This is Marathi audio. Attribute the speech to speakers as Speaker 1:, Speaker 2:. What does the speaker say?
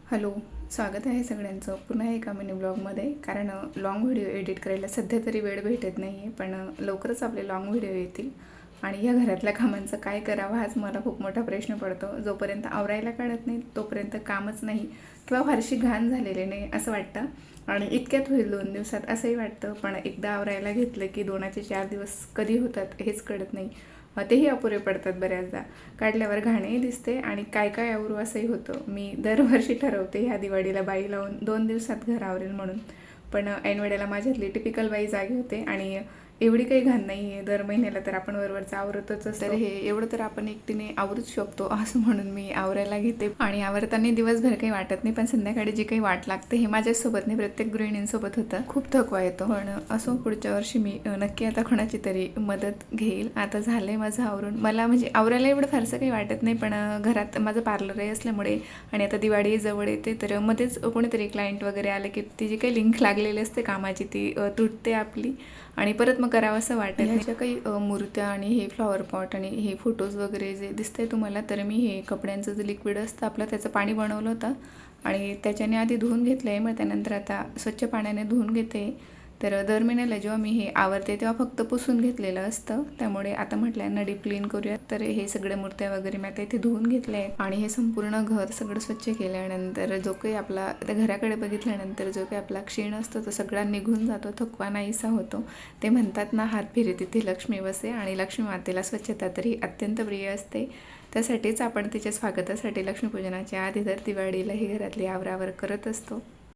Speaker 1: हॅलो, स्वागत आहे सगळ्यांचं पुन्हा एका मिनी ब्लॉगमध्ये. कारण लाँग व्हिडिओ एडिट करायला सध्या तरी वेळ भेटत नाही आहे, पण लवकरच आपले लाँग व्हिडिओ येतील. आणि या घरातल्या कामांचं काय करावं हाच मला खूप मोठा प्रश्न पडतो. जोपर्यंत आवरायला कळत नाही तोपर्यंत कामच नाही किंवा फारशी घाण झालेली नाही असं वाटतं. आणि इतक्यात होईल 2 दिवसात असंही वाटतं, पण एकदा आवरायला घेतलं की 2चे 4 दिवस कधी होतात हेच कळत नाही. तेही अपुरे पडतात बऱ्याचदा. काढल्यावर घाणही दिसते आणि काय काय आवरू असंही होतं. मी दरवर्षी ठरवते ह्या दिवाळीला बाई लावून 2 दिवसात घर आवरेल म्हणून, पण ऐनवेळेला माझ्यातली टिपिकल बाई जागी होते आणि एवढी काही घाण नाही आहे. दर महिन्याला तर आपण वरवरचं आवरतच असतो, तर हे एवढं तर आपण एकटीने आवरूच शकतो असं म्हणून मी आवरायला घेते. आणि आवरताना दिवसभर काही वाटत नाही, पण संध्याकाळी जी काही वाट लागते हे माझ्यासोबत नाही, प्रत्येक गृहिणींसोबत होतं. खूप थकवा येतो, पण असो पुढच्या वर्षी मी नक्की आता कोणाची तरी मदत घेईल. आता झालं आहे माझं आवरून. मला म्हणजे आवरायला एवढं फारसं काही वाटत नाही, पण घरात माझं पार्लरही असल्यामुळे आणि आता दिवाळी जवळ येते, तर मध्येच कोणीतरी क्लायंट वगैरे आलं की ती जी काही लिंक लागलेली असते कामाची ती तुटते आपली आणि परत मग करावं असं वाटत नाही. ह्याच्या काही मूर्त्या आणि हे फ्लॉवर पॉट आणि हे फोटोज वगैरे जे दिसतंय तुम्हाला, तर मी हे कपड्यांचं जे लिक्विड असतं आपलं त्याचं पाणी बनवलं होतं आणि त्याच्याने आधी धुवून घेतलं आहे. मग त्यानंतर आता स्वच्छ पाण्याने धुवून घेते. तर दर महिन्याला जेव्हा मी हे आवरते तेव्हा फक्त पुसून घेतलेलं असतं, त्यामुळे आता म्हटलं यांना डीप क्लीन करूया. तर हे सगळ्या मूर्त्या वगैरे मी आता इथे धुवून घेतल्या आहेत आणि हे संपूर्ण घर सगळं स्वच्छ केल्यानंतर जो काही आपला त्या घराकडे बघितल्यानंतर जो काही आपला क्षीण असतो तो सगळा निघून जातो, थकवा नाहीसा होतो. ते म्हणतात ना, हात फिरे तिथे लक्ष्मी बसे, आणि लक्ष्मी मातेला स्वच्छता तरी अत्यंत प्रिय असते. त्यासाठीच आपण तिच्या स्वागतासाठी लक्ष्मीपूजनाच्या आधी दर दिवाळीला ही घरातली आवरावर करत असतो.